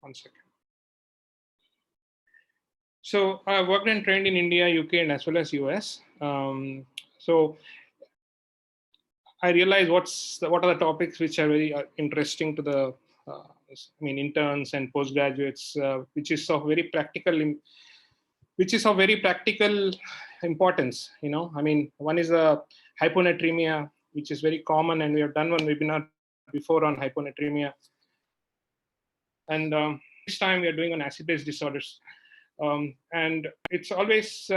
1 second. So I worked and trained in India, UK, and as well as US. So I realized what are the topics which are very interesting to the interns and postgraduates, which is of very practical importance. One is hyponatremia, which is very common, and we have done one webinar before on hyponatremia. And this time we are doing on acid-base disorders, and it's always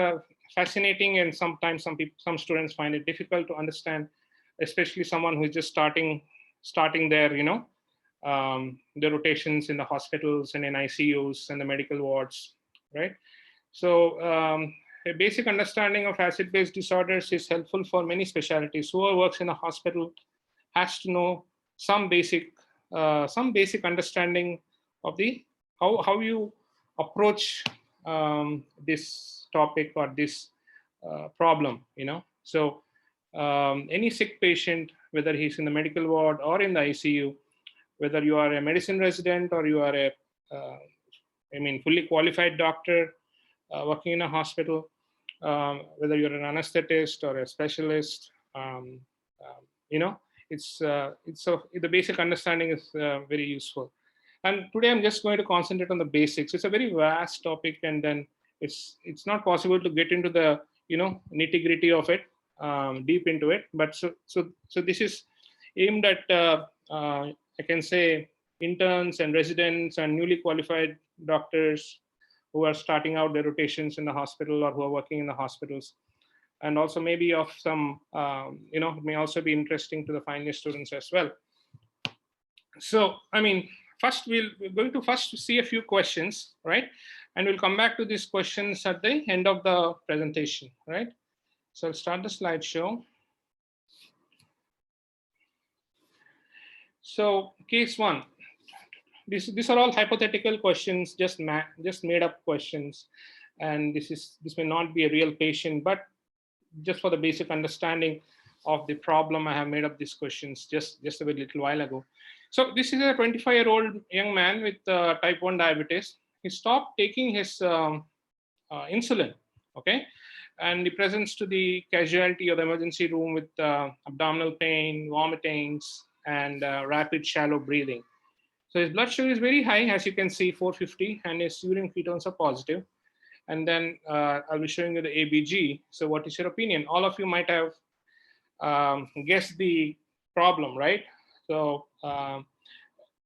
fascinating, and sometimes some students find it difficult to understand, especially someone who is just starting their the rotations in the hospitals and in ICUs and the medical wards, right? So a basic understanding of acid-base disorders is helpful for many specialties. Whoever works in a hospital has to know some basic understanding of the how you approach this topic or this problem. So any sick patient, whether he's in the medical ward or in the ICU, whether you are a medicine resident or you are a fully qualified doctor working in a hospital, whether you're an anesthetist or a specialist, the basic understanding is very useful. And today I'm just going to concentrate on the basics. It's a very vast topic, and then it's not possible to get into the nitty-gritty of it, deep into it. But so this is aimed at I can say interns and residents and newly qualified doctors who are starting out their rotations in the hospital or who are working in the hospitals, and also maybe of some it may also be interesting to the final year students as well. So first we're going to see a few questions, right? And we'll come back to these questions at the end of the presentation, right? So I'll start the slideshow. So case 1, these are all hypothetical questions, just made up questions, and this may not be a real patient, but just for the basic understanding of the problem, I have made up these questions just a very little while ago. So this is a 25-year-old young man with type 1 diabetes. He stopped taking his insulin, okay? And he presents to the casualty or the emergency room with abdominal pain, vomitings, and rapid shallow breathing. So his blood sugar is very high, as you can see, 450, and his urine ketones are positive. And then I'll be showing you the ABG. So what is your opinion? All of you might have guessed the problem, right? So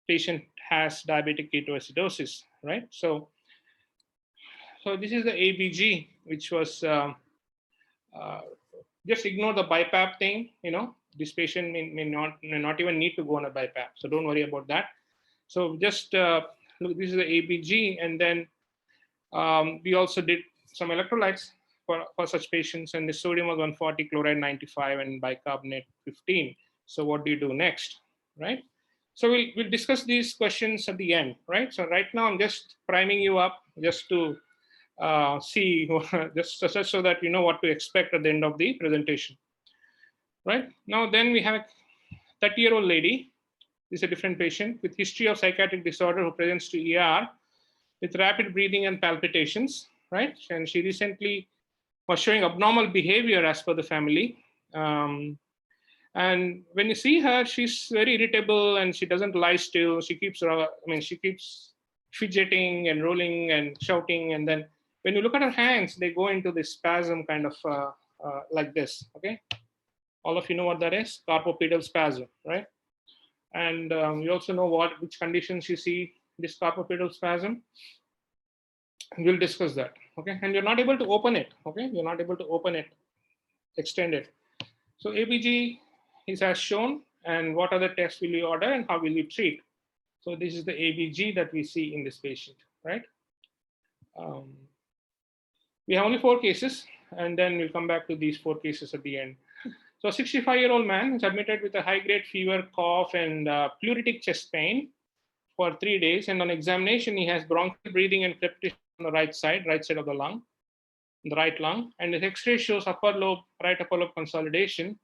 patient has diabetic ketoacidosis, right? So this is the ABG, which was just ignore the BiPAP thing. This patient may not even need to go on a BiPAP, so don't worry about that. So just look, this is the ABG, and then we also did some electrolytes for such patients, and the sodium was 140, chloride 95, and bicarbonate 15. So what do you do next, right? So we'll discuss these questions at the end, right? So right now I'm just priming you up just to see, just so that you know what to expect at the end of the presentation, right? Now then we have a 30-year-old lady. This is a different patient with history of psychiatric disorder who presents to ER with rapid breathing and palpitations, right? And she recently was showing abnormal behavior as per the family. And when you see her, she's very irritable and she doesn't lie still. She keeps fidgeting and rolling and shouting. And then when you look at her hands, they go into this spasm kind of like this, okay? All of you know what that is, carpopedal spasm, right? And you also know which conditions you see this carpopedal spasm. We'll discuss that, okay? And you're not able to open it, okay? You're not able to open it, extend it. So ABG is as shown, and what other tests will you order and how will you treat? So this is the ABG that we see in this patient, right? We have only 4 cases, and then we'll come back to these 4 cases at the end. So a 65-year-old man is admitted with a high-grade fever, cough, and pleuritic chest pain for 3 days. And on examination, he has bronchial breathing and crepitation on the right side of the lung, the right lung. And the X-ray shows right upper lobe consolidation,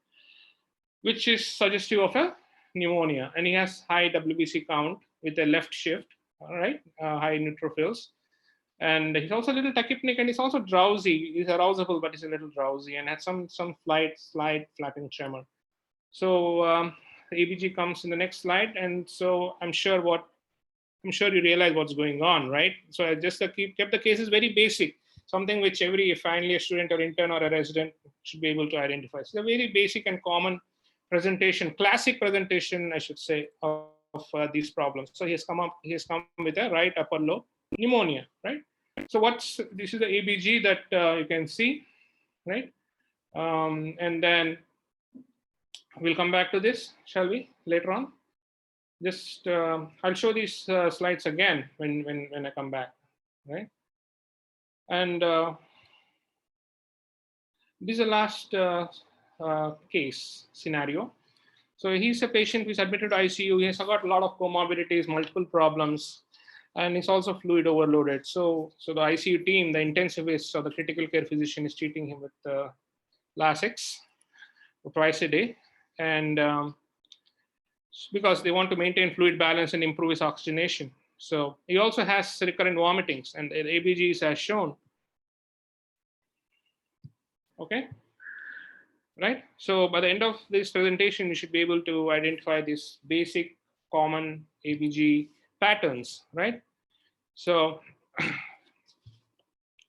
which is suggestive of a pneumonia. And he has high WBC count with a left shift. all right, high neutrophils. And he's also a little tachypnic, and he's also drowsy. He's arousable, but he's a little drowsy, and had some slight flapping tremor. So ABG comes in the next slide, and so I'm sure you realize what's going on, right? So I just kept the cases very basic, something which every finally a student or intern or a resident should be able to identify. So a very basic and common presentation, classic presentation, I should say, of these problems. So he has come with a right upper lobe pneumonia, right? So this is the ABG that you can see, right? And then we'll come back to this, shall we, later on? Just I'll show these slides again when I come back, right? And this is the last case scenario. So he's a patient who's admitted to ICU. He has got a lot of comorbidities, multiple problems, and he's also fluid overloaded. So the ICU team, the intensivist or the critical care physician, is treating him with Lasix twice a day, and because they want to maintain fluid balance and improve his oxygenation. So he also has recurrent vomitings, and the ABG is as shown. Okay, right? So by the end of this presentation, you should be able to identify these basic common ABG patterns, right? So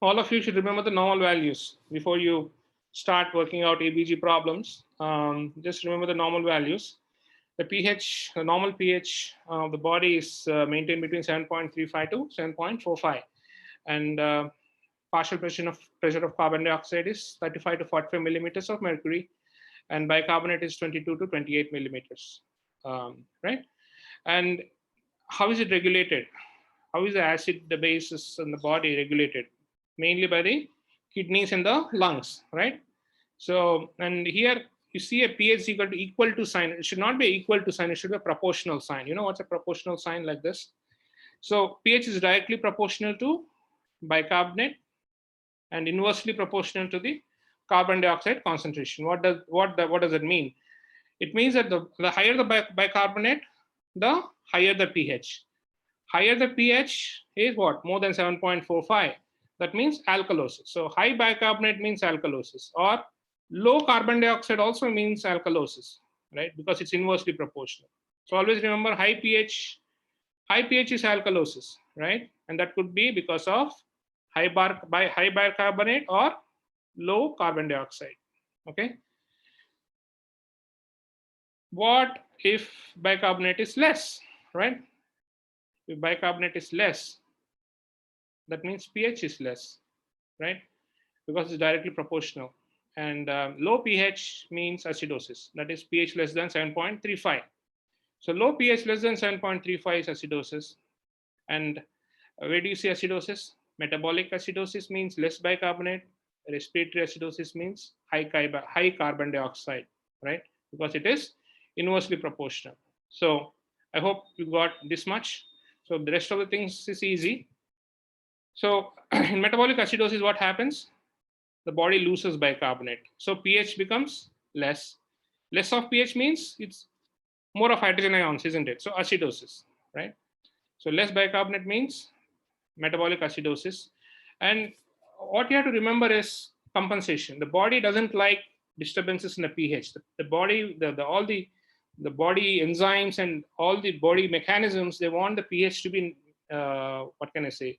all of you should remember the normal values before you start working out ABG problems. Just remember the normal values. The pH, the normal pH of the body is maintained between 7.35 to 7.45, and partial pressure of carbon dioxide is 35 to 45 millimeters of mercury, and bicarbonate is 22 to 28 millimeters, right? And how is it regulated? How is the acid, the bases in the body regulated? Mainly by the kidneys and the lungs, right? So, and here you see a pH equal to sign. It should not be equal to sign. It should be a proportional sign. You know what's a proportional sign like this? So pH is directly proportional to bicarbonate and inversely proportional to the carbon dioxide concentration. What does it mean? It means that the higher the bicarbonate, the higher the pH. Higher the pH is what? More than 7.45. That means alkalosis. So high bicarbonate means alkalosis, or low carbon dioxide also means alkalosis, right? Because it's inversely proportional. So always remember high pH is alkalosis, right? And that could be because of high bicarbonate or low carbon dioxide. Okay. What if bicarbonate is less, right? If bicarbonate is less, that means pH is less, right? Because it's directly proportional. And low pH means acidosis. That is pH less than 7.35. So low pH less than 7.35 is acidosis. And where do you see acidosis? Metabolic acidosis means less bicarbonate. Respiratory acidosis means high carbon dioxide, right? Because it is inversely proportional. So I hope you got this much. So the rest of the things is easy. So in metabolic acidosis, what happens? The body loses bicarbonate. So pH becomes less. Less of pH means it's more of hydrogen ions, isn't it? So acidosis, right? So less bicarbonate means metabolic acidosis. And what you have to remember is compensation. The body doesn't like disturbances in the pH. The body, all the body enzymes and all the body mechanisms, they want the pH to be, what can I say,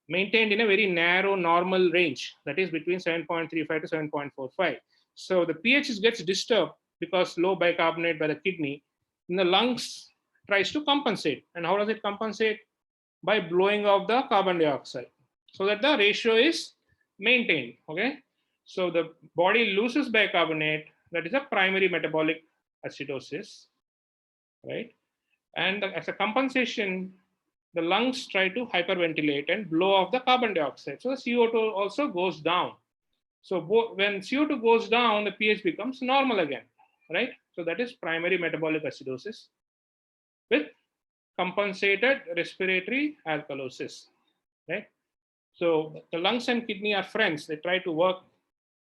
maintained in a very narrow normal range, that is between 7.35 to 7.45. So the pH gets disturbed because low bicarbonate by the kidney, and the lungs tries to compensate. And how does it compensate? By blowing off the carbon dioxide, so that the ratio is maintained. Okay, so the body loses bicarbonate. That is a primary metabolic acidosis, right? And as a compensation, the lungs try to hyperventilate and blow off the carbon dioxide. So the CO2 also goes down. So when CO2 goes down, the pH becomes normal again, right? So that is primary metabolic acidosis with compensated respiratory alkalosis, right? So the lungs and kidney are friends. They try to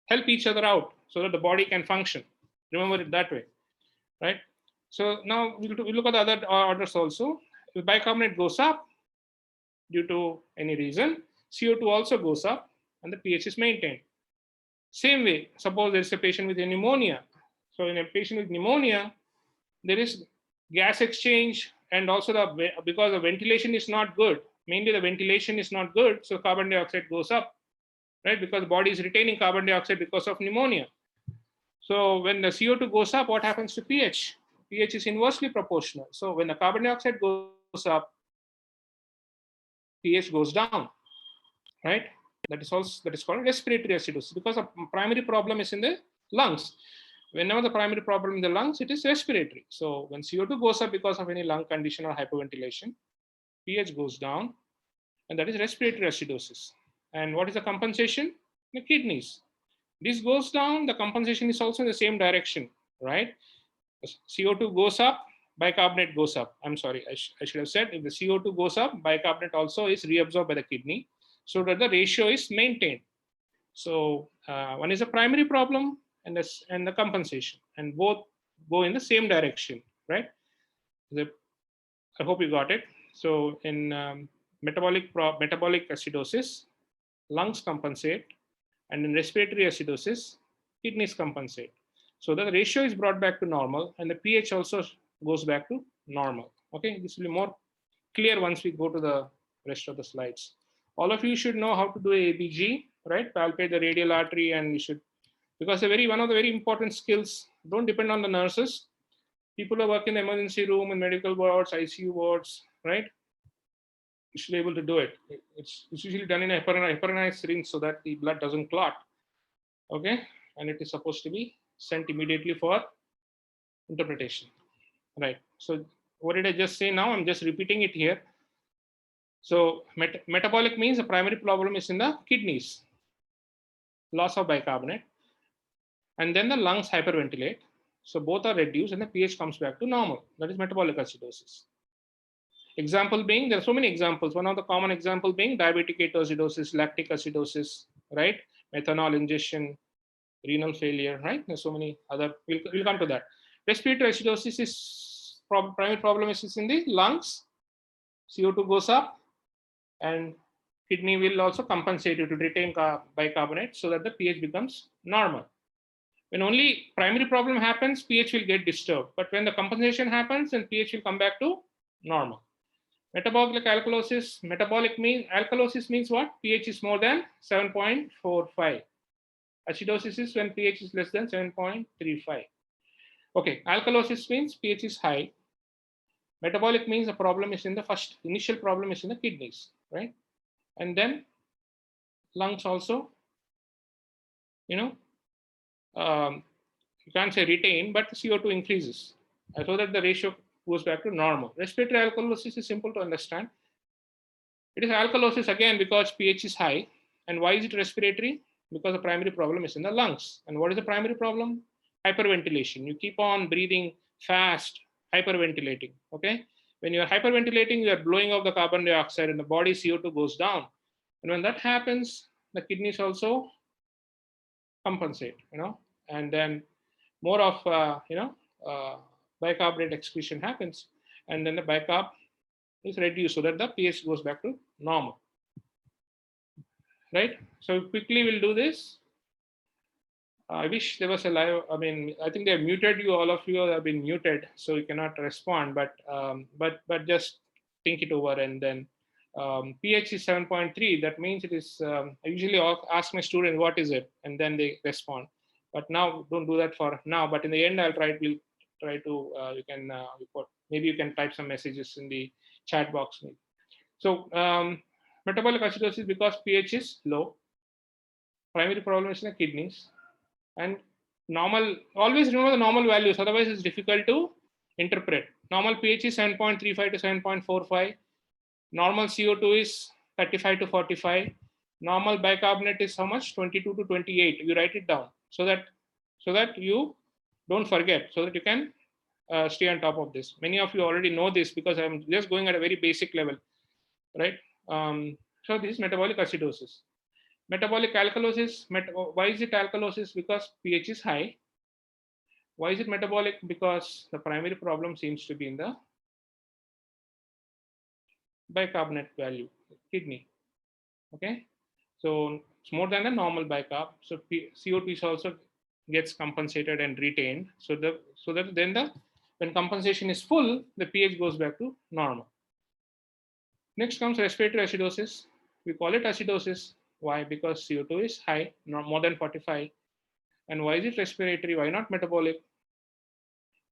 help each other out so that the body can function. Remember it that way, right? So now we look at the other orders also. If bicarbonate goes up, due to any reason, CO2 also goes up and the pH is maintained. Same way, suppose there's a patient with a pneumonia. So in a patient with pneumonia, there is gas exchange, and also because the ventilation is not good, mainly the ventilation is not good, so carbon dioxide goes up, right? Because the body is retaining carbon dioxide because of pneumonia. So when the CO2 goes up, what happens to pH? pH is inversely proportional. So when the carbon dioxide goes up, pH goes down, right? That is called respiratory acidosis, because the primary problem is in the lungs. Whenever the primary problem in the lungs, it is respiratory. So when CO2 goes up because of any lung condition or hyperventilation, pH goes down, and that is respiratory acidosis. And what is the compensation? The kidneys. This goes down, the compensation is also in the same direction, right? CO2 goes up, bicarbonate goes up. I'm sorry, I should have said, if the CO2 goes up, bicarbonate also is reabsorbed by the kidney, so that the ratio is maintained. So one is a primary problem and the compensation, and both go in the same direction, right? I hope you got it. So in metabolic acidosis, lungs compensate, and in respiratory acidosis, kidneys compensate. So the ratio is brought back to normal, and the pH also goes back to normal. Okay, this will be more clear once we go to the rest of the slides. All of you should know how to do ABG, right? Palpate the radial artery, and you should, because one of the very important skills. Don't depend on the nurses. People who work in the emergency room, in medical wards, ICU wards, right? You should be able to do it. It's usually done in a heparinized syringe so that the blood doesn't clot. Okay, and it is supposed to be sent immediately for interpretation, right? So what did I just say now? I'm just repeating it here. So metabolic means the primary problem is in the kidneys, loss of bicarbonate, and then the lungs hyperventilate. So both are reduced and the pH comes back to normal. That is metabolic acidosis. Example being, there are so many examples. One of the common example being diabetic ketoacidosis, lactic acidosis, right? Methanol ingestion, renal failure, right? There's so many other, we'll come to that. Respiratory acidosis is primary problem is in the lungs. CO2 goes up, and kidney will also compensate it to retain bicarbonate so that the pH becomes normal. When only primary problem happens, pH will get disturbed. But when the compensation happens, then pH will come back to normal. Metabolic alkalosis, alkalosis means what? pH is more than 7.45. Acidosis is when pH is less than 7.35. Okay, alkalosis means pH is high. Metabolic means the problem is in the initial problem is in the kidneys, right? And then lungs also, you can't say retain, but CO2 increases so that the ratio goes back to normal. Respiratory alkalosis is simple to understand. It is alkalosis again because pH is high. And why is it respiratory? Because the primary problem is in the lungs. And what is the primary problem? Hyperventilation. You keep on breathing fast, hyperventilating. Okay. When you are hyperventilating, you are blowing off the carbon dioxide, and the body CO2 goes down. And when that happens, the kidneys also compensate, and then more of, bicarbonate excretion happens, and then the bicarb is reduced so that the pH goes back to normal, right? So quickly we'll do this. I wish there was a live, I think they have muted you, all of you have been muted, so you cannot respond, but just think it over, and then pH is 7.3. That means it is, I usually ask my students, what is it? And then they respond. But now, don't do that for now. But in the end, we'll try to, you can report. Maybe you can type some messages in the chat box. So metabolic acidosis because pH is low. Primary problem is in the kidneys. And normal, always remember the normal values. Otherwise, it's difficult to interpret. Normal pH is 7.35 to 7.45. Normal CO2 is 35 to 45. Normal bicarbonate is how much? 22 to 28. You write it down so that you don't forget, so that you can stay on top of this. Many of you already know this because I'm just going at a very basic level, right? So this is metabolic acidosis. Metabolic alkalosis. Why is it alkalosis? Because pH is high. Why is it metabolic? Because the primary problem seems to be in the bicarbonate value. kidney. Okay, so it's more than the normal bicarb. So CO2 is also gets compensated and retained. So that then when compensation is full, the pH goes back to normal. Next comes respiratory acidosis. We call it acidosis. Why? Because CO2 is high, more than 45. And why is it respiratory? Why not metabolic?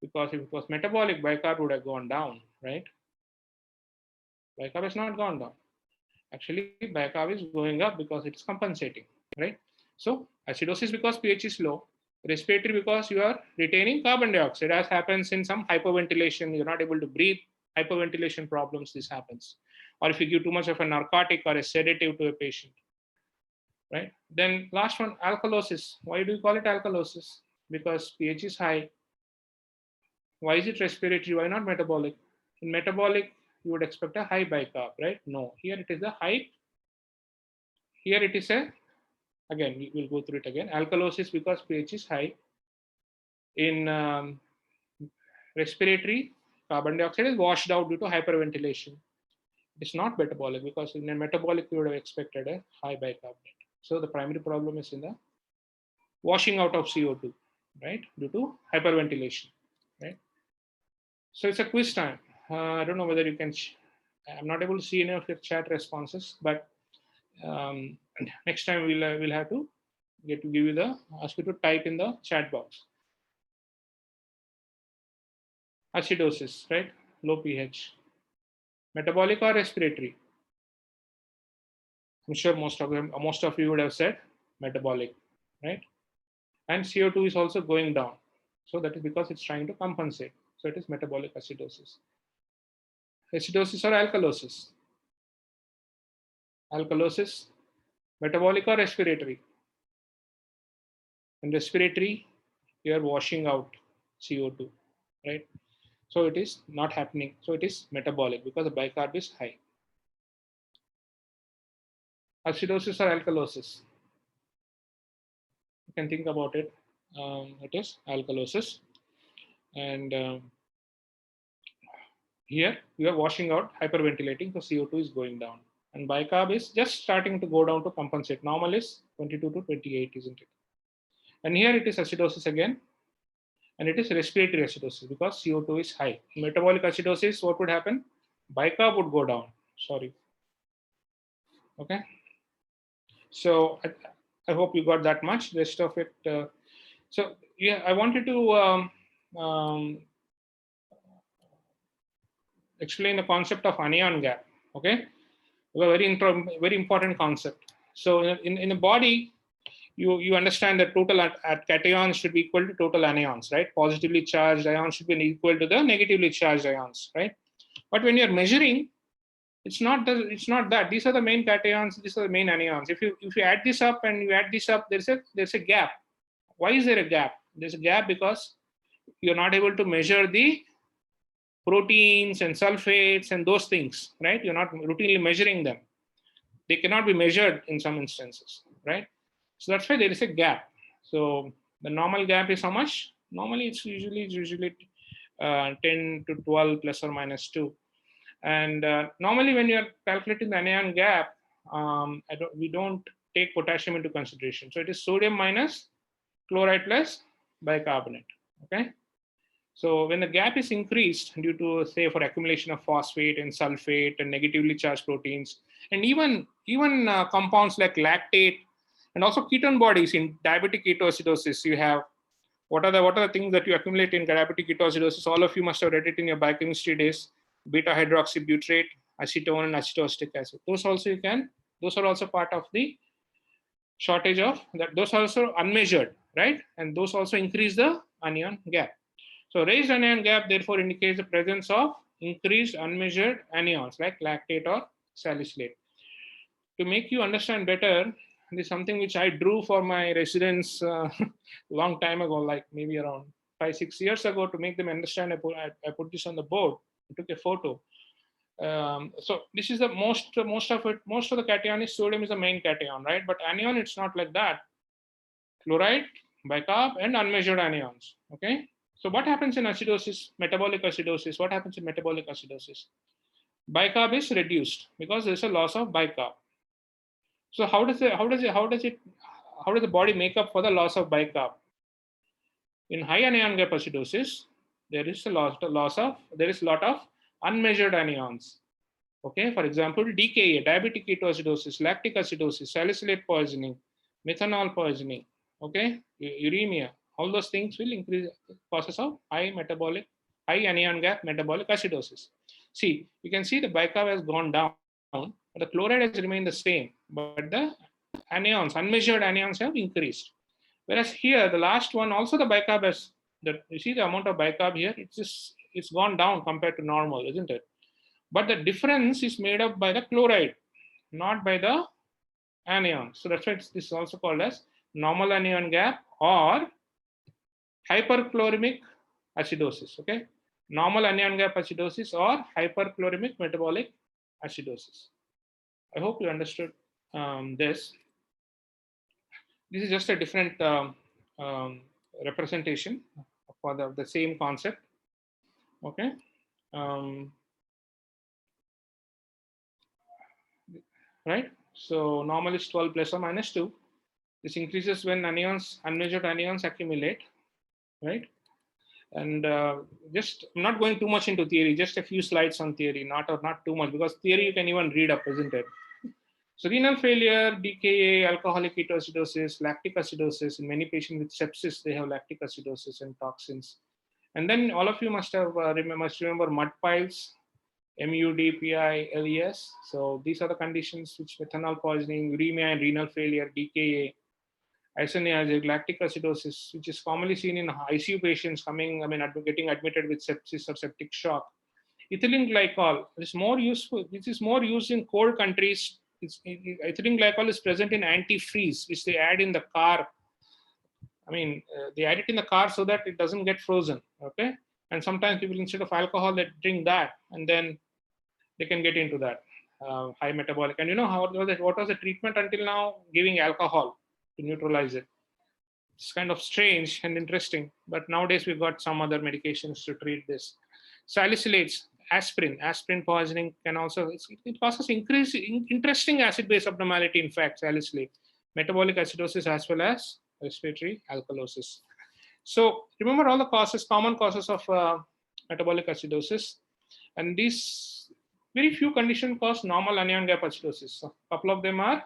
Because if it was metabolic, bicarb would have gone down, right? Bicarb has not gone down. Actually, bicarb is going up because it's compensating, right? So acidosis because pH is low. Respiratory because you are retaining carbon dioxide, as happens in some hyperventilation. You're not able to breathe. Hyperventilation problems, this happens. Or if you give too much of a narcotic or a sedative to a patient, right? Then last one, alkalosis. Why do you call it alkalosis? Because pH is high. Why is it respiratory? Why not metabolic? In metabolic, you would expect a high bicarb, right? No, here it is the high. Here it is again, we will go through it again. Alkalosis because pH is high. In respiratory, carbon dioxide is washed out due to hyperventilation. It's not metabolic because in a metabolic, you would have expected a high bicarbonate. So the primary problem is in the washing out of CO2, right? Due to hyperventilation, right? So it's a quiz time. I don't know whether you can, I'm not able to see any of your chat responses, but next time we'll have to ask you to type in the chat box. Acidosis, right? Low pH. Metabolic or respiratory? I'm sure most of you would have said metabolic, right? And CO2 is also going down. So that is because it's trying to compensate. So it is metabolic acidosis. Acidosis or alkalosis? Alkalosis, metabolic or respiratory? In respiratory, you are washing out CO2, right? So it is not happening. So it is metabolic because the bicarb is high. Acidosis or alkalosis? You can think about it. It is alkalosis. And here you are washing out, hyperventilating, so CO2 is going down. And bicarb is just starting to go down to compensate. Normal is 22 to 28, isn't it? And here it is acidosis again. And it is respiratory acidosis because CO2 is high. In metabolic acidosis, what would happen? Bicarb would go down. Sorry. Okay. So I hope you got that much. The rest of it. So yeah, I wanted to explain the concept of anion gap. Okay, a very important concept. So in the body, you understand that total at cations should be equal to total anions, right? Positively charged ions should be equal to the negatively charged ions, right? But when you're measuring, it's not that. These are the main cations. These are the main anions. If you add this up and you add this up, there's a gap. Why is there a gap? There's a gap because you're not able to measure the proteins and sulfates and those things, right? You're not routinely measuring them. They cannot be measured in some instances, right? So that's why there is a gap. So the normal gap is how much? Normally it's usually 10 to 12 plus or minus 2. And normally when you're calculating the anion gap, we don't take potassium into consideration. So it is sodium minus chloride plus bicarbonate, okay? So when the gap is increased due to, say, for accumulation of phosphate and sulfate and negatively charged proteins, and even compounds like lactate and also ketone bodies in diabetic ketoacidosis, you have what are the things that you accumulate in diabetic ketoacidosis? All of you must have read it in your biochemistry days: beta hydroxybutyrate, acetone, and acetoacetic acid. Those are also part of the shortage of that. Those are also unmeasured, right? And those also increase the anion gap. So raised anion gap therefore indicates the presence of increased unmeasured anions like lactate or salicylate. To make you understand better, this is something which I drew for my residents long time ago, like maybe around 5-6 years ago, to make them understand. I put this on the board. I took a photo. So this is the most of the cation is sodium is the main cation, right? But anion, it's not like that. Chloride, bicarb, and unmeasured anions. Okay. So what happens in acidosis, metabolic acidosis? What happens in metabolic acidosis? bicarb is reduced because there's a loss of bicarb. So how does the body make up for the loss of bicarb? In high anion gap acidosis, there is a lot of unmeasured anions. Okay, for example, DKA, diabetic ketoacidosis, lactic acidosis, salicylate poisoning, methanol poisoning, okay, uremia, all those things will increase the causes of high anion gap metabolic acidosis. See, you can see the bicarb has gone down, but the chloride has remained the same, but the anions, unmeasured anions have increased. Whereas here, the last one, also the bicarb has, you see the amount of bicarb here, it's gone down compared to normal, isn't it? But the difference is made up by the chloride, not by the anion. So that's why this is also called as normal anion gap or hyperchloremic acidosis. Okay, normal anion gap acidosis or hyperchloremic metabolic acidosis. I hope you understood this. This is just a different representation for the same concept. Okay. Right. So normal is 12 plus or minus 2. This increases when unmeasured anions accumulate. Right. And just I'm not going too much into theory, just a few slides on theory, not too much, because theory you can even read up, isn't it? So renal failure, DKA, alcoholic ketoacidosis, lactic acidosis. In many patients with sepsis, they have lactic acidosis and toxins. And then all of you must remember mud piles, MUD-PI-LES. So these are the conditions which methanol poisoning, uremia and renal failure, DKA, isoniazic, lactic acidosis, which is commonly seen in ICU patients getting admitted with sepsis or septic shock. Ethylene glycol is more useful. This is more used in cold countries. Ethylene glycol is present in antifreeze, which they add in the car. They add it in the car so that it doesn't get frozen. Okay, and sometimes people, instead of alcohol, they drink that, and then they can get into that high metabolic. And you know what was the treatment until now? Giving alcohol to neutralize it. It's kind of strange and interesting, but nowadays we've got some other medications to treat this. Salicylates, aspirin poisoning can also, it causes interesting acid-base abnormality. In fact, salicylate, metabolic acidosis as well as respiratory alkalosis. So remember all the common causes of metabolic acidosis, and these very few conditions cause normal anion gap acidosis. So a couple of them are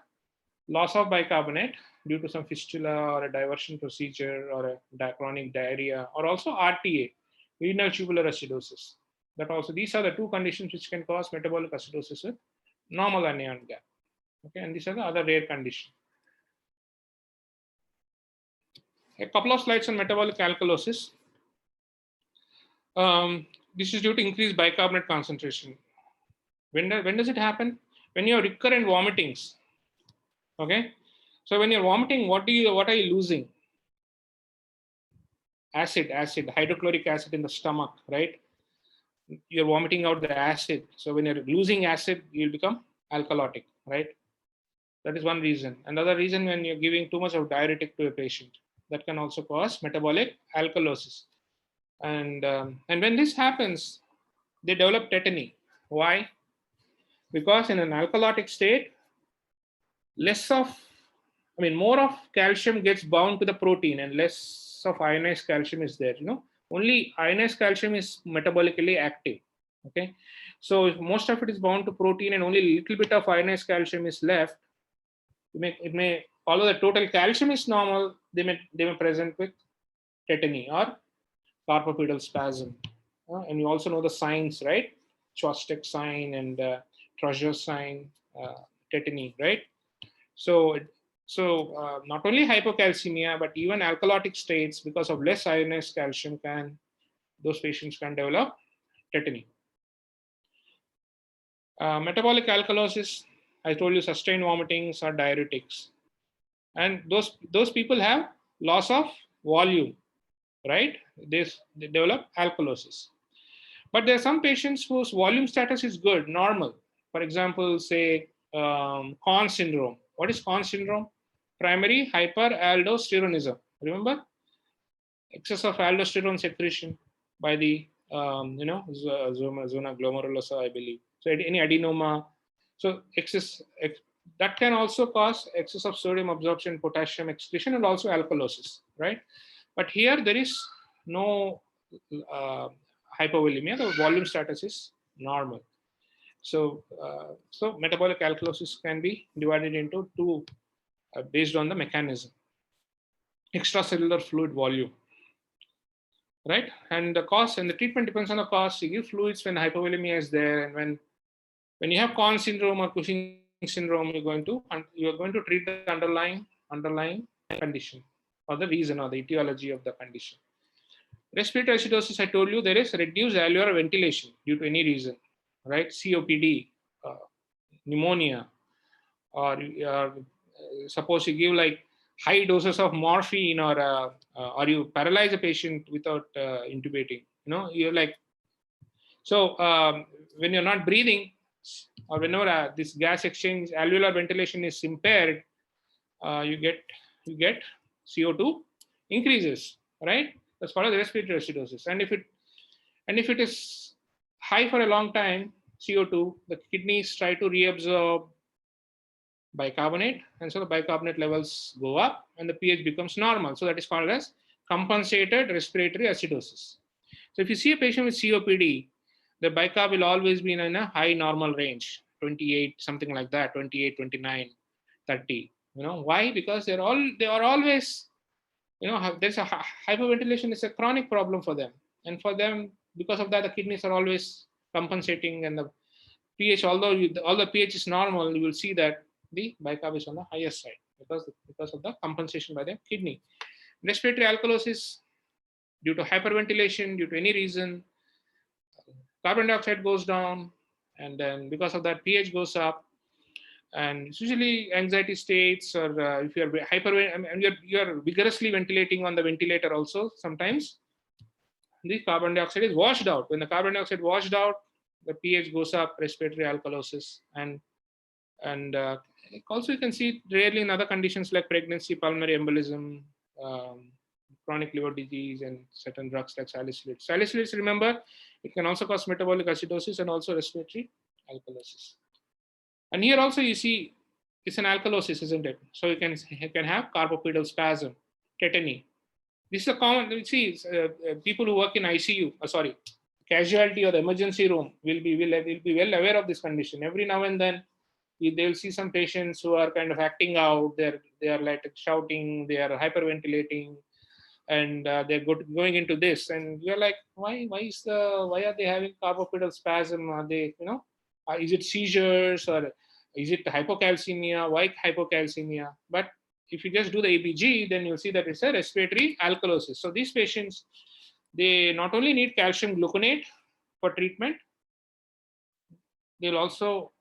loss of bicarbonate due to some fistula or a diversion procedure or a chronic diarrhea, or also RTA, renal tubular acidosis. That also, these are the two conditions which can cause metabolic acidosis with normal anion gap. Okay, and these are the other rare conditions. A couple of slides on metabolic alkalosis. This is due to increased bicarbonate concentration. When does it happen? When you have recurrent vomitings. Okay, so when you're vomiting, what are you losing? Acid, hydrochloric acid in the stomach, right? You're vomiting out the acid. So when you're losing acid, you'll become alkalotic, right? That is one reason. Another reason, when you're giving too much of diuretic to a patient, that can also cause metabolic alkalosis. And when this happens, they develop tetany. Why? Because in an alkalotic state, more of calcium gets bound to the protein and less of ionized calcium is there. Only ionized calcium is metabolically active. Okay, so if most of it is bound to protein and only a little bit of ionized calcium is left, although the total calcium is normal, they may present with tetany or carpopedal spasm. And you also know the signs, right? Chvostek sign and Treasure sign, tetany, right? So not only hypocalcemia, but even alkalotic states, because of less ionized calcium, those patients can develop tetany. Metabolic alkalosis, I told you, sustained vomitings or diuretics, and those people have loss of volume, right? They develop alkalosis. But there are some patients whose volume status is good, normal. For example, say Conn syndrome. What is Conn syndrome? Primary hyperaldosteronism. Remember? Excess of aldosterone secretion by the zona glomerulosa, I believe. So any adenoma. So that can also cause excess of sodium absorption, potassium excretion, and also alkalosis, right? But here there is no hypovolemia. The volume status is normal. So metabolic alkalosis can be divided into two based on the mechanism. Extracellular fluid volume, right? And the cause and the treatment depends on the cause. You give fluids when hypovolemia is there, and when you have Conn syndrome or Cushing syndrome, you're going to treat the underlying condition or the reason or the etiology of the condition. Respiratory acidosis, I told you, there is reduced alveolar ventilation due to any reason, right? COPD, pneumonia, or suppose you give like high doses of morphine, or you paralyze a patient without intubating. You're like, so when you're not breathing, or whenever this gas exchange alveolar ventilation is impaired, you get CO2 increases, right? That's part of the respiratory acidosis. And if it is high for a long time, CO2, the kidneys try to reabsorb bicarbonate, and so the bicarbonate levels go up and the pH becomes normal. So that is called as compensated respiratory acidosis. So if you see a patient with COPD, the bicarb will always be in a high normal range, 28, something like that, 28, 29, 30. Why? Because they are always, there's a hyperventilation is a chronic problem for them. And for them, because of that, the kidneys are always compensating, and the pH, although all the pH is normal, you will see that the bicarb is on the higher side because of the compensation by the kidney. Respiratory alkalosis, due to hyperventilation, due to any reason, carbon dioxide goes down, and then because of that, pH goes up. And it's usually anxiety states, or if you're you're vigorously ventilating on the ventilator also, sometimes the carbon dioxide is washed out. When the carbon dioxide washed out, the pH goes up, respiratory alkalosis. And also you can see rarely in other conditions like pregnancy, pulmonary embolism, chronic liver disease, and certain drugs like salicylates. Salicylates, remember, it can also cause metabolic acidosis and also respiratory alkalosis. And here also you see it's an alkalosis, isn't it? So you can have carpopedal spasm, tetany. This is a common, you see, people who work in ICU, casualty or the emergency room will be well aware of this condition. Every now and then they'll see some patients who are kind of acting out. They are like shouting, they are hyperventilating, and they're going into this. And you're like, why are they having carpopedal spasm? Are they, is it seizures, or is it hypocalcemia? Why hypocalcemia? But if you just do the ABG, then you'll see that it's a respiratory alkalosis. So these patients, they not only need calcium gluconate for treatment, you also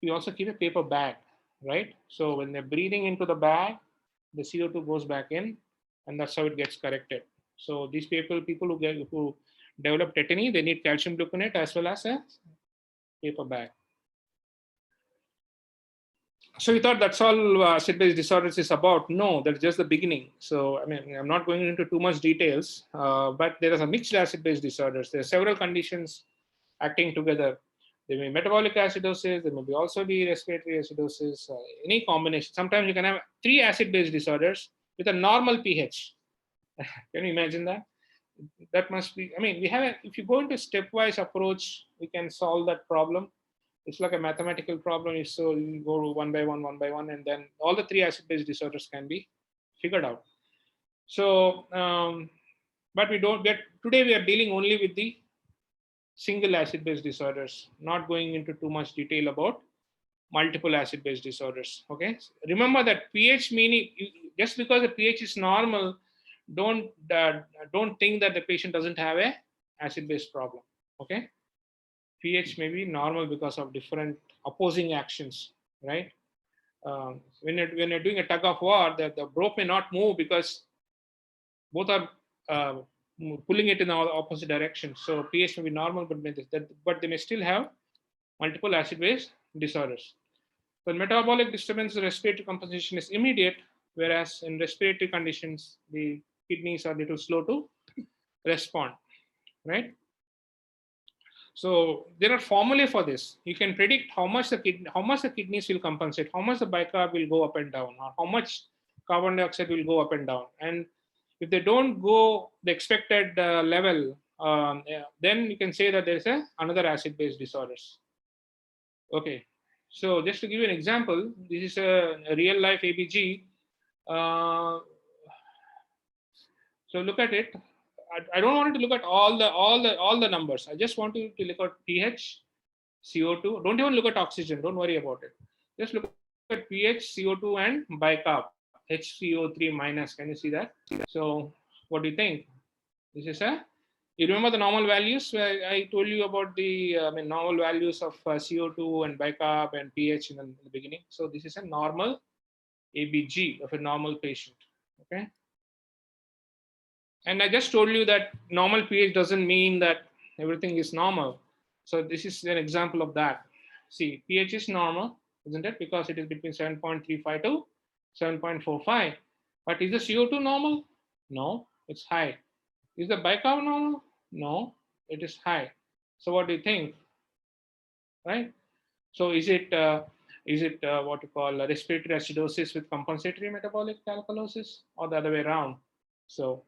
keep a paper bag, right? So when they're breathing into the bag, the CO2 goes back in, and that's how it gets corrected. So these people who develop tetany, they need calcium gluconate as well as a paper bag. So we thought that's all acid-base disorders is about. No, that's just the beginning. So, I'm not going into too much details, but there are some mixed acid-base disorders. There are several conditions acting together. There may be metabolic acidosis, there may be also be respiratory acidosis, any combination. Sometimes you can have 3 acid-base disorders with a normal pH. Can you imagine that? That must be, if you go into stepwise approach, we can solve that problem. It's like a mathematical problem. So you go one by one, and then all the 3 acid-base disorders can be figured out. So, but today we are dealing only with the single acid-base disorders, not going into too much detail about multiple acid-base disorders. Okay. Remember that pH meaning, just because the pH is normal, don't think that the patient doesn't have a acid-base problem. Okay. pH may be normal because of different opposing actions, right? When you're doing a tug of war, the rope may not move because both are pulling it in the opposite direction. So pH may be normal, but they may still have multiple acid-base disorders. So in metabolic disturbance, the respiratory compensation is immediate, whereas in respiratory conditions, the kidneys are a little slow to respond, right? So there are formulae for this. You can predict how much the kidneys will compensate, how much the bicarb will go up and down, or how much carbon dioxide will go up and down. And if they don't go the expected level, yeah, then you can say that there is another acid-base disorders. Okay, so just to give you an example, this is a real life ABG. So look at it. I don't want to look at all the numbers. I just want you to look at pH, CO2. Don't even look at oxygen. Don't worry about it. Just look at pH, CO2, and bicarb, HCO3 minus. Can you see that? So what do you think? This is you remember the normal values? I told you about the normal values of CO2 and bicarb and pH in the beginning. So this is a normal ABG of a normal patient. Okay. And I just told you that normal pH doesn't mean that everything is normal. So this is an example of that. See, pH is normal, isn't it? Because it is between 7.35 to 7.45. But is the CO2 normal? No, it's high. Is the bicarb normal? No, it is high. So what do you think? Right? So is it what you call respiratory acidosis with compensatory metabolic alkalosis, or the other way around? So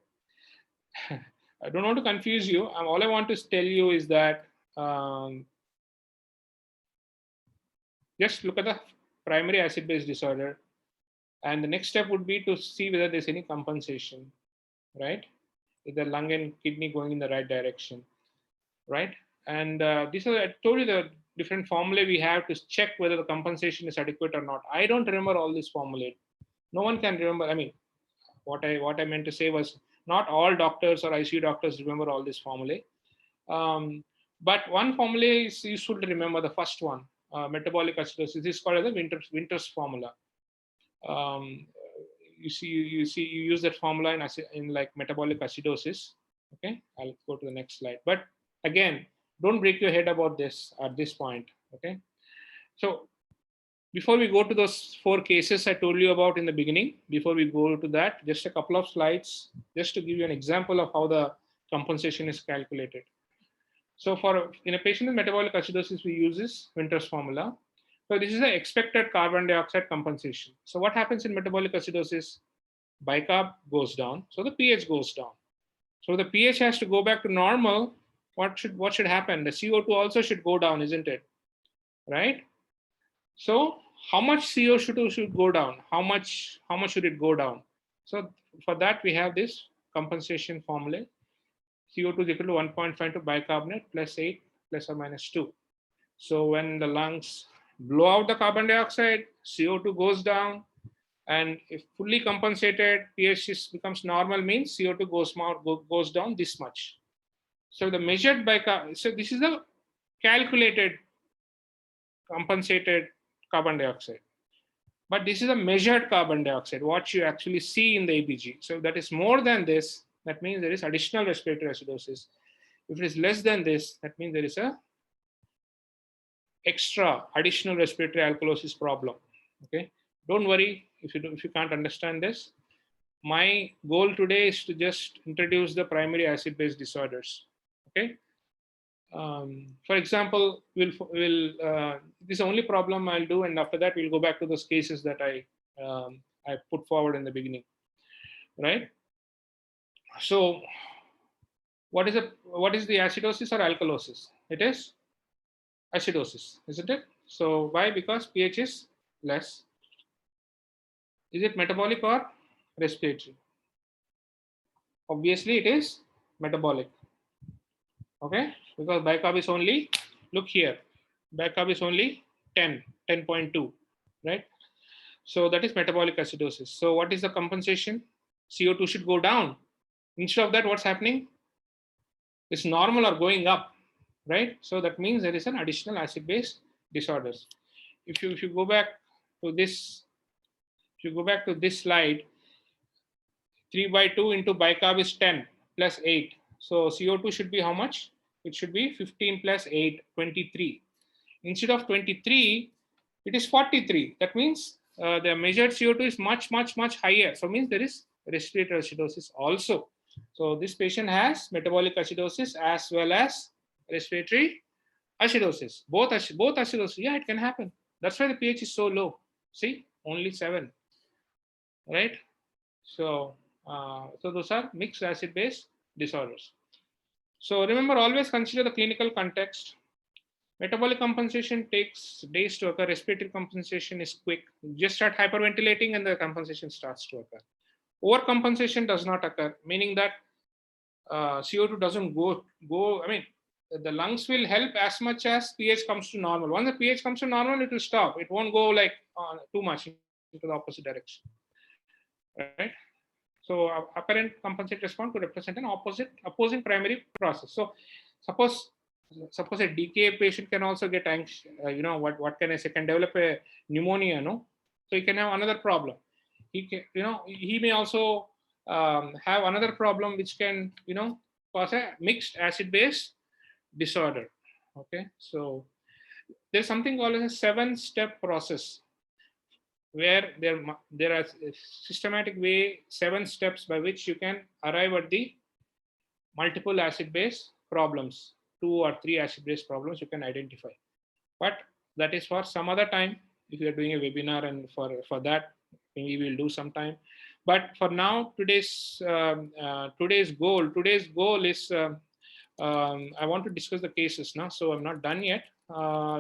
I don't want to confuse you. All I want to tell you is that just look at the primary acid-base disorder, and the next step would be to see whether there's any compensation, right? Is the lung and kidney going in the right direction, right? And these are, I told you, the different formulae we have to check whether the compensation is adequate or not. I don't remember all this formulae. No one can remember. I mean, what I meant to say was, not all doctors or ICU doctors remember all this formulae. But one formula is useful to remember, the first one, metabolic acidosis. This is called as the Winter's formula. You use that formula in like metabolic acidosis. Okay, I'll go to the next slide. But again, don't break your head about this at this point. Okay, so before we go to those 4 cases I told you about in the beginning, before we go to that, just a couple of slides just to give you an example of how the compensation is calculated. So in a patient with metabolic acidosis, we use this Winter's formula. So this is the expected carbon dioxide compensation. So what happens in metabolic acidosis? Bicarb goes down, so the pH goes down. So the pH has to go back to normal. What should happen? The CO2 also should go down, isn't it? Right? So how much CO2 should go down? How much should it go down? So for that we have this compensation formula. CO2 is equal to 1.5 to bicarbonate plus 8 plus or minus 2. So when the lungs blow out the carbon dioxide, CO2 goes down, and if fully compensated, pH becomes normal, means CO2 goes down this much. So the measured bicarb, so this is the calculated compensated carbon dioxide. But this is a measured carbon dioxide, what you actually see in the ABG. So that is more than this, that means there is additional respiratory acidosis. If it is less than this, that means there is a extra additional respiratory alkalosis problem. Okay, don't worry if you can't understand this. My goal today is to just introduce the primary acid-base disorders. Okay. For example, this is the only problem I'll do, and after that we'll go back to those cases that I put forward in the beginning, right? So, what is the acidosis or alkalosis? It is acidosis, isn't it? So why? Because pH is less. Is it metabolic or respiratory? Obviously, it is metabolic. Okay, because bicarb is only, look here, bicarb is only 10.2, right? So that is metabolic acidosis. So what is the compensation? CO2 should go down. Instead of that, what's happening? It's normal or going up, right? So that means there is an additional acid-base disorders. If you go back to this, slide, 3/2 into bicarb is 10 plus 8. So CO2 should be how much? It should be 15 plus 8, 23. Instead of 23, it is 43. That means the measured CO2 is much higher. So means there is respiratory acidosis also. So this patient has metabolic acidosis as well as respiratory Acidosis, both acidosis. Yeah, it can happen. That's why the pH is so low. See, only 7, right? So, so those are mixed acid-base disorders. So remember, always consider the clinical context. Metabolic compensation takes days to occur. Respiratory compensation is quick. You just start hyperventilating and the compensation starts to occur. Overcompensation does not occur, meaning that CO2 doesn't go. I mean, the lungs will help as much as pH comes to normal. Once the pH comes to normal, it will stop. It won't go like too much into the opposite direction, right? So apparent compensate response could represent an opposing primary process. So suppose a DKA patient can also get anxious. What can I say? Can develop a pneumonia, no? So he can have another problem. He can, he may also have another problem which can, cause a mixed acid-base disorder. Okay, so there's something called as a 7-step process, where there are a systematic way, 7 steps by which you can arrive at the multiple acid-base problems, 2 or 3 acid-base problems you can identify. But that is for some other time. If you are doing a webinar, and for that maybe we'll do some time. But for now, today's goal is I want to discuss the cases now. So I'm not done yet.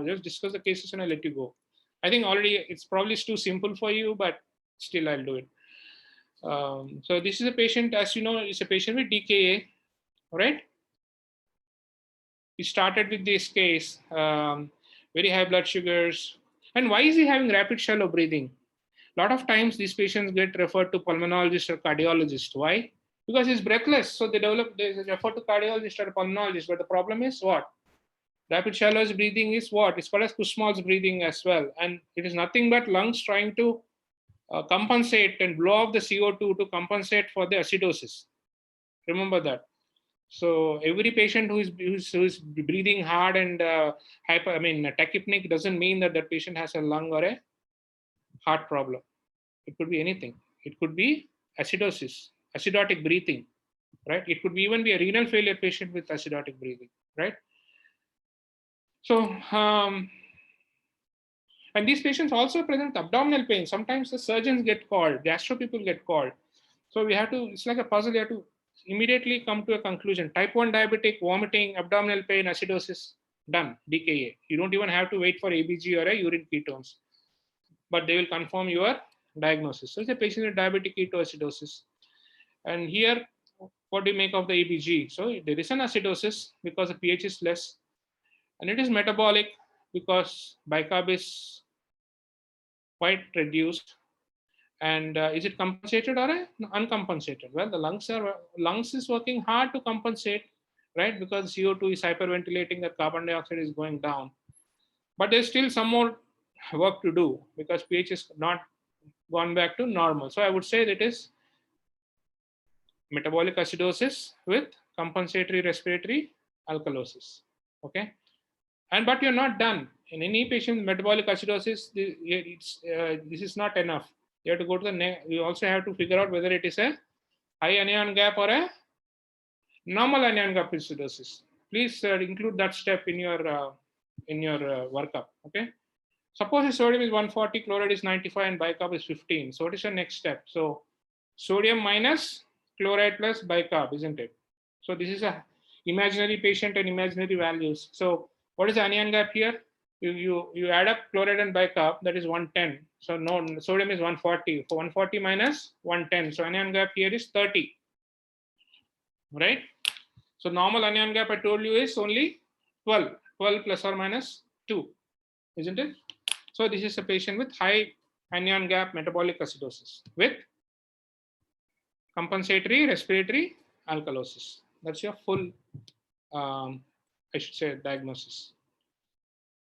Just discuss the cases and I'll let you go. I think already it's probably too simple for you, but still I'll do it. So this is a patient, as you know, is a patient with DKA, all right? He started with this case, very high blood sugars. And why is he having rapid shallow breathing? A lot of times these patients get referred to pulmonologist or cardiologist. Why? Because he's breathless. So they refer to cardiologist or pulmonologist. But the problem is what? Rapid shallow breathing is what? It's called as Kussmaul's breathing as well. And it is nothing but lungs trying to compensate and blow off the CO2 to compensate for the acidosis. Remember that. So every patient who is breathing hard and tachypnic doesn't mean that that patient has a lung or a heart problem. It could be anything. It could be acidosis, acidotic breathing, right? It could even be a renal failure patient with acidotic breathing, right? So, and these patients also present abdominal pain. Sometimes the surgeons get called, gastro people get called. So we have to, it's like a puzzle, you have to immediately come to a conclusion. Type 1 diabetic, vomiting, abdominal pain, acidosis, done, DKA. You don't even have to wait for ABG or a urine ketones, but they will confirm your diagnosis. So it's a patient with diabetic ketoacidosis. And here, what do you make of the ABG? So there is an acidosis because the pH is less, and it is metabolic because bicarb is quite reduced. And is it compensated or uncompensated? Well, the lungs is working hard to compensate, right? Because CO2 is hyperventilating, the carbon dioxide is going down. But there's still some more work to do because pH is not gone back to normal. So I would say that is metabolic acidosis with compensatory respiratory alkalosis. Okay, but you're not done. In any patient with metabolic acidosis, this is not enough. You have to go to the next. You also have to figure out whether it is a high anion gap or a normal anion gap acidosis. Please include that step in your workup. Okay. Suppose the sodium is 140, chloride is 95, and bicarb is 15. So what is your next step? So sodium minus chloride plus bicarb, isn't it? So this is a imaginary patient and imaginary values. So what is the anion gap here? You add up chloride and bicarb, that is 110. So no, sodium is 140. So 140 minus 110. So anion gap here is 30. Right? So normal anion gap I told you is only 12 plus or minus 2, isn't it? So this is a patient with high anion gap metabolic acidosis with compensatory respiratory alkalosis. That's your full, I should say, diagnosis.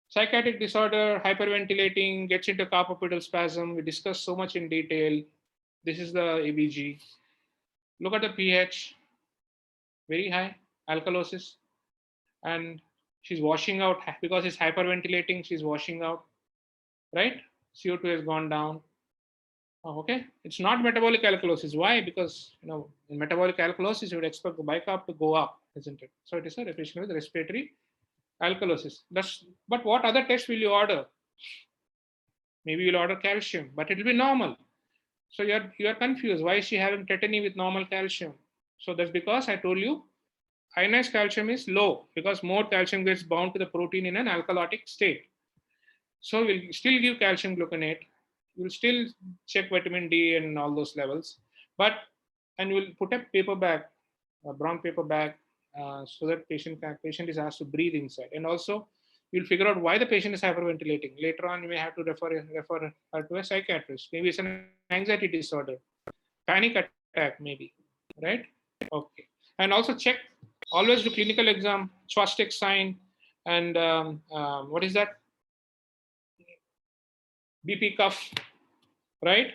Psychiatric disorder, hyperventilating, gets into carpopedal spasm. We discussed so much in detail. This is the ABG. Look at the pH, very high, alkalosis. And she's washing out because it's hyperventilating, she's washing out, right? CO2 has gone down. Oh, okay, it's not metabolic alkalosis. Why? Because in metabolic alkalosis, you would expect the bicarb to go up, isn't it? So it is a patient with respiratory alkalosis. But what other test will you order? Maybe you'll order calcium, but it will be normal. So you are confused. Why is she having tetany with normal calcium? So that's because I told you ionized calcium is low because more calcium gets bound to the protein in an alkalotic state. So we'll still give calcium gluconate. We'll still check vitamin D and all those levels, and we'll put a paper bag, a brown paper bag, so that patient is asked to breathe inside. And also, you'll figure out why the patient is hyperventilating. Later on, you may have to refer her to a psychiatrist. Maybe it's an anxiety disorder, panic attack, maybe, right? Okay. And also check. Always do clinical exam, Chvostek sign, and what is that? BP cuff, right?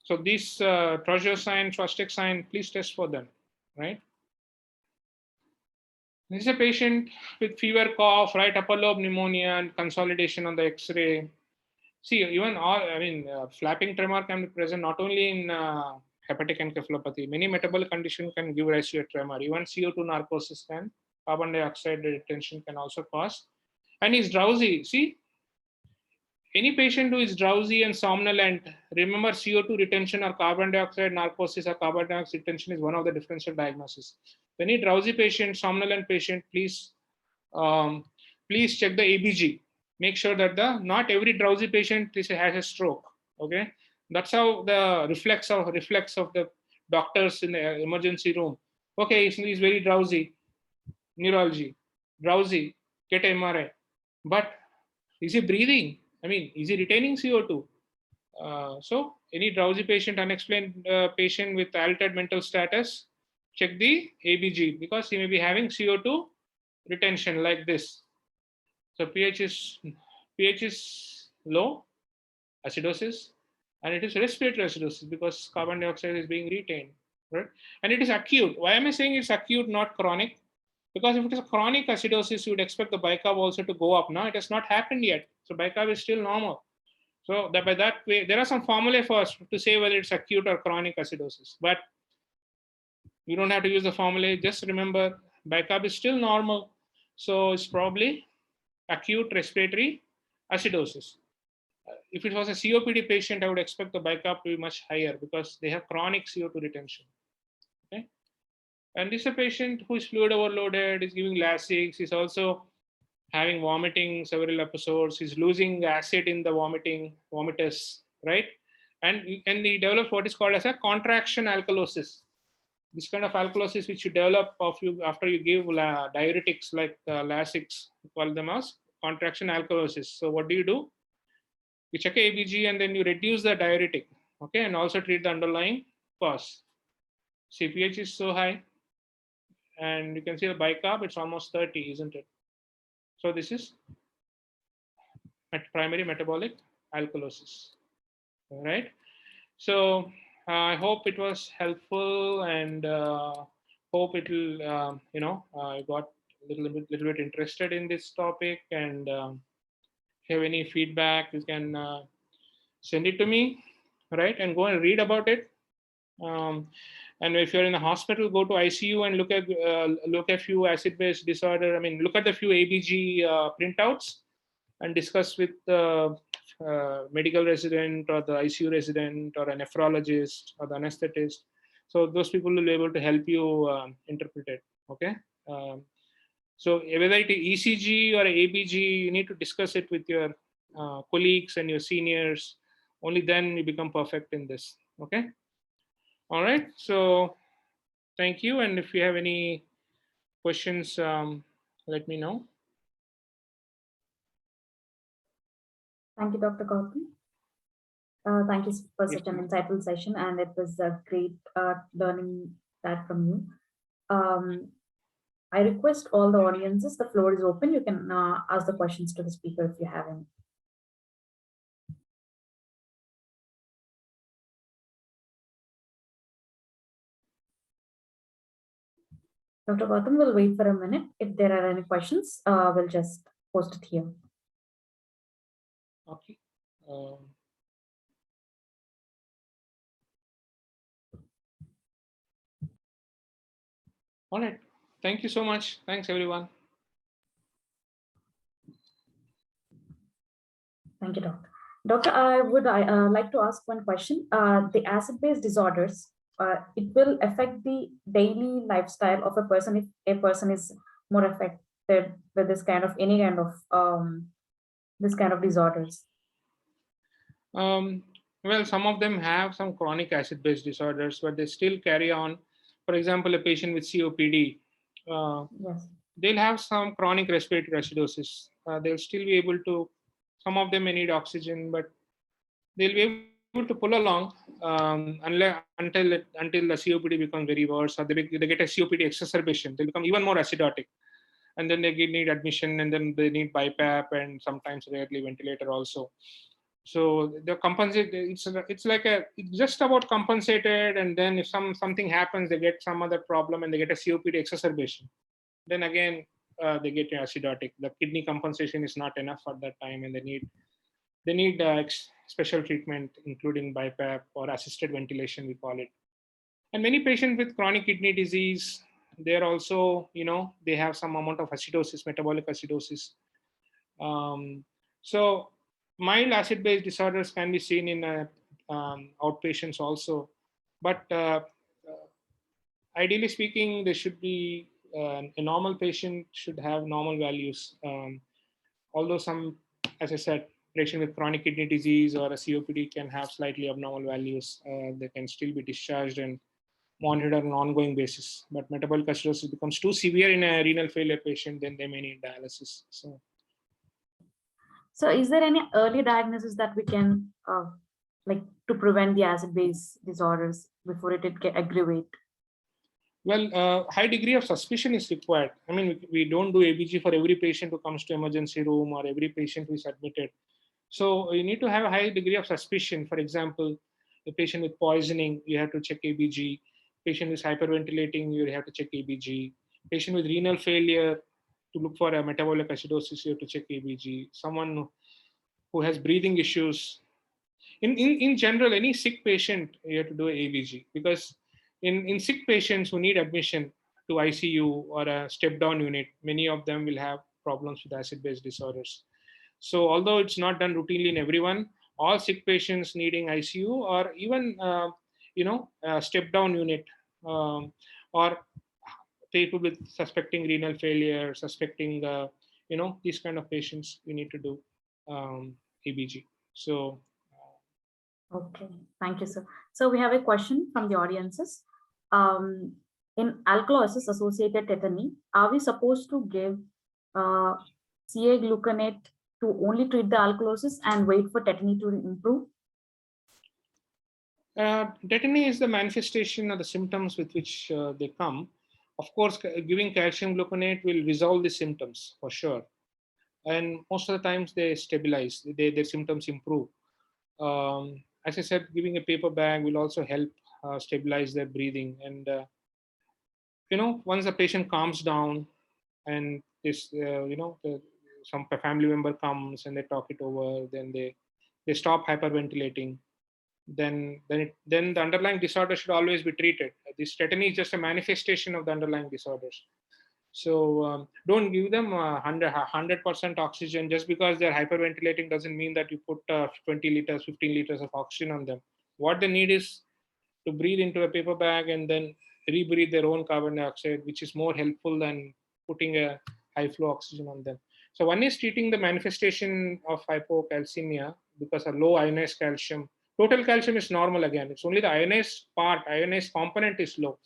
So these Trojan sign, Chvostek sign, please test for them, right? This is a patient with fever, cough, right upper lobe pneumonia, and consolidation on the X-ray. See, even flapping tremor can be present not only in hepatic encephalopathy. Many metabolic conditions can give rise to a tremor. Even CO2 narcosis can, carbon dioxide retention can also cause. And he's drowsy. See, any patient who is drowsy and somnolent, remember CO2 retention or carbon dioxide narcosis or carbon dioxide retention is one of the differential diagnoses. Any drowsy patient, somnolent patient, please check the ABG. Make sure that not every drowsy patient has a stroke. Okay, that's how the reflex of the doctors in the emergency room. Okay, he's very drowsy, neurology, drowsy, get MRI, but is he breathing? Is he retaining CO2? So any drowsy patient, unexplained patient with altered mental status, check the ABG because he may be having CO2 retention like this. So pH is low, acidosis, and it is respiratory acidosis because carbon dioxide is being retained, right? And it is acute. Why am I saying it's acute, not chronic? Because if it is a chronic acidosis, you would expect the bicarb also to go up. Now it has not happened yet. So bicarb is still normal. So by that way, there are some formulae for us to say whether it's acute or chronic acidosis. But you don't have to use the formulae. Just remember, bicarb is still normal. So it's probably acute respiratory acidosis. If it was a COPD patient, I would expect the bicarb to be much higher because they have chronic CO2 retention. Okay. And this is a patient who is fluid overloaded, is giving Lasix, is also having vomiting several episodes, he's losing acid in the vomitus, right? And he develops what is called as a contraction alkalosis. This kind of alkalosis which you develop after you give diuretics like Lasix, we call them as contraction alkalosis. So what do? You check ABG and then you reduce the diuretic, okay, and also treat the underlying cause. CPH is so high, and you can see the bicarb, it's almost 30, isn't it? So this is primary metabolic alkalosis, all right? So I hope it was helpful, and hope it will, I got a little bit interested in this topic. And if you have any feedback, you can send it to me, right? And go and read about it. And if you're in the hospital, go to ICU and look at few acid-base disorder. Look at the few ABG printouts and discuss with the medical resident or the ICU resident or a nephrologist or the anesthetist. So those people will be able to help you interpret it. Okay. So whether it is ECG or ABG, you need to discuss it with your colleagues and your seniors. Only then you become perfect in this. Okay. All right. So thank you. And if you have any questions, let me know. Thank you, Dr. Gautam. Thank you for such an insightful session, and it was great learning that from you. I request all the audiences, the floor is open. You can ask the questions to the speaker if you have any. Dr. Gautam, we'll wait for a minute. If there are any questions, we'll just post it here. Okay. All right. Thank you so much. Thanks, everyone. Thank you, Doctor. Doctor, I would like to ask one question. The acid-base disorders, it will affect the daily lifestyle of a person if a person is more affected with this kind of any kind of this kind of disorders. Well, some of them have some chronic acid-base disorders, but they still carry on. For example, a patient with COPD, Yes. they'll have some chronic respiratory acidosis. They'll still be able to, some of them may need oxygen, but they'll be able to pull along until the COPD becomes very worse, or they get a COPD exacerbation. They become even more acidotic, and then they need admission, and then they need BiPAP, and sometimes rarely ventilator also. So the compensate, it's like it's just about compensated, and then if something happens, they get some other problem and they get a COPD exacerbation. Then again, they get acidotic. The kidney compensation is not enough at that time, and they need special treatment, including BiPAP or assisted ventilation, we call it. And many patients with chronic kidney disease, they're also, they have some amount of acidosis, metabolic acidosis. So mild acid-base disorders can be seen in outpatients also, but ideally speaking, they should be a normal patient should have normal values. Although some, as I said, patient with chronic kidney disease or a COPD can have slightly abnormal values. They can still be discharged and monitored on an ongoing basis. But metabolic acidosis becomes too severe in a renal failure patient, then they may need dialysis. So is there any early diagnosis that we can like to prevent the acid-base disorders before it aggravate? Well, high degree of suspicion is required. I mean, we don't do ABG for every patient who comes to emergency room or every patient who is admitted. So you need to have a high degree of suspicion. For example, a patient with poisoning, you have to check ABG. Patient is hyperventilating, you have to check ABG. Patient with renal failure, to look for a metabolic acidosis, you have to check ABG. Someone who has breathing issues. In general, any sick patient, you have to do ABG, because in sick patients who need admission to ICU or a step down unit, many of them will have problems with acid-base disorders. So although it's not done routinely in everyone, all sick patients needing ICU or even step down unit, or people with suspecting renal failure, suspecting these kind of patients, we need to do ABG. So okay, thank you, sir. So we have a question from the audiences. In alkalosis associated tetany, are we supposed to give CA gluconate to only treat the alkalosis and wait for tetany to improve? Tetany is the manifestation of the symptoms with which they come. Of course, giving calcium gluconate will resolve the symptoms for sure. And most of the times they stabilize, their symptoms improve. As I said, giving a paper bag will also help stabilize their breathing. And, once the patient calms down and this, some family member comes and they talk it over, then they stop hyperventilating. Then the underlying disorder should always be treated. This tetany is just a manifestation of the underlying disorders. So don't give them 100% oxygen. Just because they're hyperventilating doesn't mean that you put 20 liters, 15 liters of oxygen on them. What they need is to breathe into a paper bag and then rebreathe their own carbon dioxide, which is more helpful than putting a high flow oxygen on them. So one is treating the manifestation of hypocalcemia because of low ionized calcium. Total calcium is normal again. It's only the ionized component is low.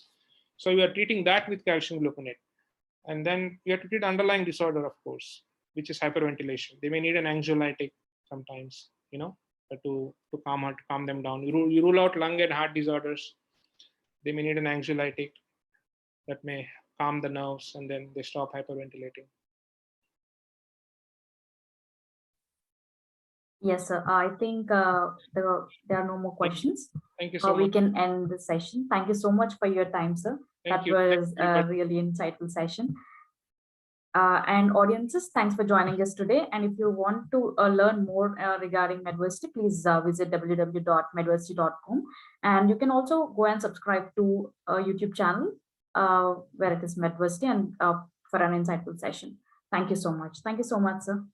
So you are treating that with calcium gluconate. And then you have to treat underlying disorder, of course, which is hyperventilation. They may need an anxiolytic sometimes, to calm them down. You rule out lung and heart disorders. They may need an anxiolytic that may calm the nerves, and then they stop hyperventilating. Yes, sir. I think there are no more questions. Thank you so much. We can end the session. Thank you so much for your time, sir. That was a really insightful session. And audiences, thanks for joining us today. And if you want to learn more regarding Medversity, please visit www.medversity.com. And you can also go and subscribe to our YouTube channel where it is Medversity, and for an insightful session. Thank you so much. Thank you so much, sir.